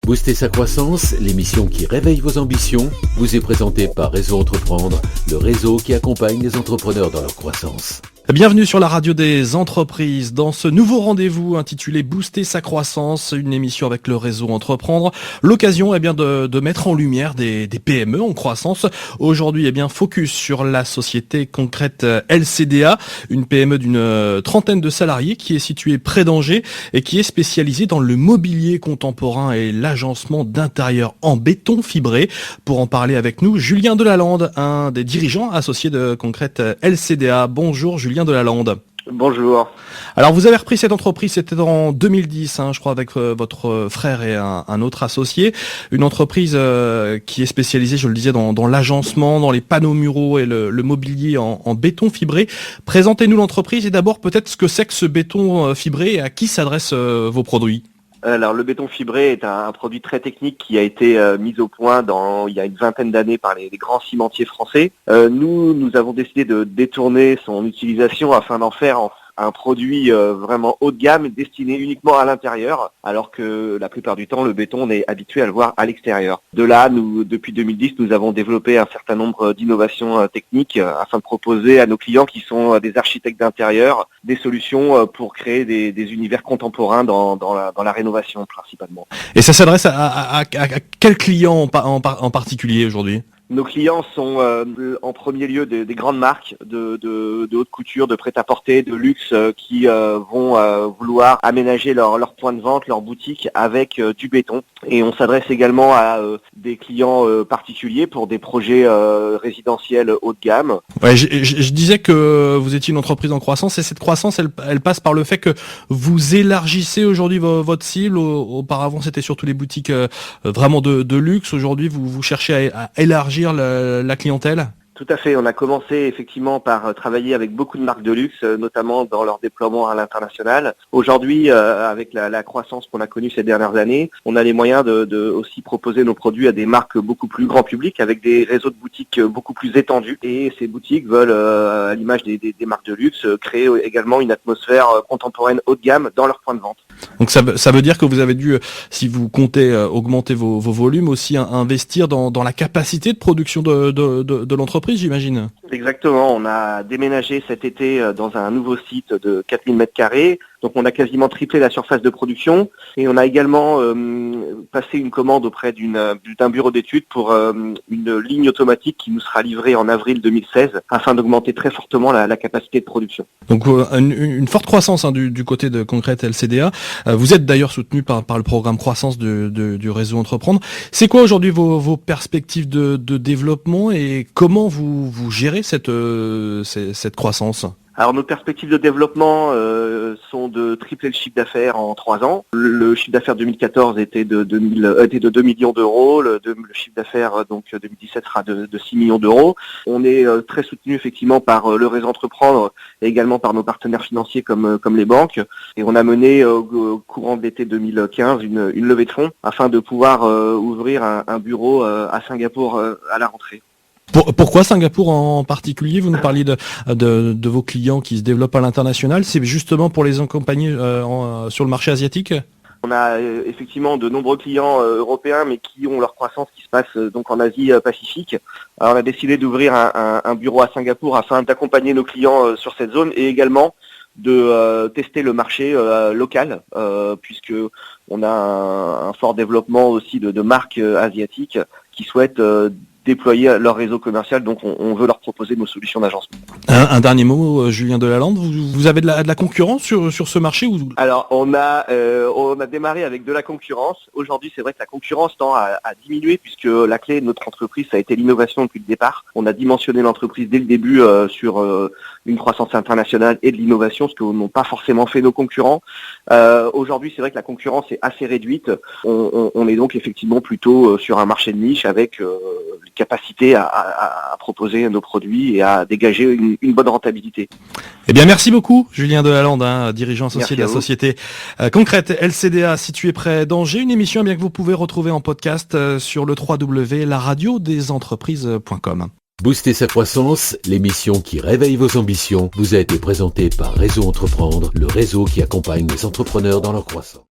Booster sa croissance, l'émission qui réveille vos ambitions, vous est présentée par Réseau Entreprendre, le réseau qui accompagne les entrepreneurs dans leur croissance. Bienvenue sur la radio des entreprises dans ce nouveau rendez-vous intitulé Booster sa croissance, une émission avec le réseau Entreprendre. L'occasion de mettre en lumière des PME en croissance. Aujourd'hui, focus sur la société concrète LCDA, une PME d'une trentaine de salariés qui est située près d'Angers et qui est spécialisée dans le mobilier contemporain et l'agencement d'intérieur en béton fibré. Pour en parler avec nous, Julien Delalande, un des dirigeants associés de concrète LCDA. Bonjour Julien Delalande. Bonjour. Alors vous avez repris cette entreprise, c'était en 2010, je crois, avec votre frère et un autre associé. Une entreprise qui est spécialisée, je le disais, dans l'agencement, dans les panneaux muraux et le mobilier en béton fibré. Présentez-nous l'entreprise et d'abord peut-être ce que c'est que ce béton fibré et à qui s'adressent vos produits. Alors le béton fibré est un produit très technique qui a été mis au point il y a une vingtaine d'années par les grands cimentiers français. Nous avons décidé de détourner son utilisation afin d'en faire un produit vraiment haut de gamme destiné uniquement à l'intérieur, alors que la plupart du temps le béton on est habitué à le voir à l'extérieur. De là, depuis 2010, nous avons développé un certain nombre d'innovations techniques afin de proposer à nos clients qui sont des architectes d'intérieur des solutions pour créer des univers contemporains dans la rénovation principalement. Et ça s'adresse à quel client en particulier aujourd'hui ? Nos clients sont en premier lieu des grandes marques de haute couture, de prêt-à-porter, de luxe qui vont vouloir aménager leur point de vente, leur boutique avec du béton. Et on s'adresse également à des clients particuliers pour des projets résidentiels haut de gamme. Ouais, je disais que vous étiez une entreprise en croissance et cette croissance, elle passe par le fait que vous élargissez aujourd'hui votre cible. Auparavant, c'était surtout les boutiques vraiment de luxe. Aujourd'hui, vous cherchez à élargir la clientèle ? Tout à fait. On a commencé effectivement par travailler avec beaucoup de marques de luxe, notamment dans leur déploiement à l'international. Aujourd'hui, avec la croissance qu'on a connue ces dernières années, on a les moyens de aussi proposer nos produits à des marques beaucoup plus grand public, avec des réseaux de boutiques beaucoup plus étendus. Et ces boutiques veulent, à l'image des marques de luxe, créer également une atmosphère contemporaine haut de gamme dans leur point de vente. Donc ça veut dire que vous avez dû, si vous comptez augmenter vos volumes, aussi investir dans la capacité de production de l'entreprise, j'imagine. Exactement, on a déménagé cet été dans un nouveau site de 4000 m², donc on a quasiment triplé la surface de production et on a également passé une commande auprès d'un bureau d'études pour une ligne automatique qui nous sera livrée en avril 2016 afin d'augmenter très fortement la capacité de production. Donc une forte croissance du côté de concrète LCDA. Vous êtes d'ailleurs soutenu par le programme croissance du réseau Entreprendre. C'est quoi aujourd'hui vos perspectives de développement et comment vous gérez cette croissance ? Alors nos perspectives de développement sont de tripler le chiffre d'affaires en 3 ans. Le chiffre d'affaires 2014 était de 2 millions d'euros. Le chiffre d'affaires 2017 sera de 6 millions d'euros. On est très soutenu effectivement par le réseau Entreprendre et également par nos partenaires financiers comme les banques. Et on a mené au courant de l'été 2015 une levée de fonds afin de pouvoir ouvrir un bureau à Singapour à la rentrée. Pourquoi Singapour en particulier ? Vous nous parliez de vos clients qui se développent à l'international. C'est justement pour les accompagner sur le marché asiatique ? On a effectivement de nombreux clients européens, mais qui ont leur croissance qui se passe donc en Asie Pacifique. Alors, on a décidé d'ouvrir un bureau à Singapour afin d'accompagner nos clients sur cette zone et également de tester le marché local, puisque on a un fort développement aussi de marques asiatiques qui souhaitent déployer leur réseau commercial, donc on veut leur proposer nos solutions d'agencement. Un dernier mot, Julien Delalande, vous avez de la concurrence sur ce marché ou... Alors on a démarré avec de la concurrence. Aujourd'hui, c'est vrai que la concurrence tend à diminuer puisque la clé de notre entreprise, ça a été l'innovation depuis le départ. On a dimensionné l'entreprise dès le début sur une croissance internationale et de l'innovation, ce que n'ont pas forcément fait nos concurrents. Aujourd'hui, c'est vrai que la concurrence est assez réduite. On est donc effectivement plutôt sur un marché de niche avec capacité à proposer nos produits et à dégager une bonne rentabilité. Eh bien, merci beaucoup, Julien Delalande, dirigeant associé de la société concrète LCDA située près d'Angers. Une émission que vous pouvez retrouver en podcast sur le www.laradiodesentreprise.com. Booster sa croissance, l'émission qui réveille vos ambitions, vous a été présentée par Réseau Entreprendre, le réseau qui accompagne les entrepreneurs dans leur croissance.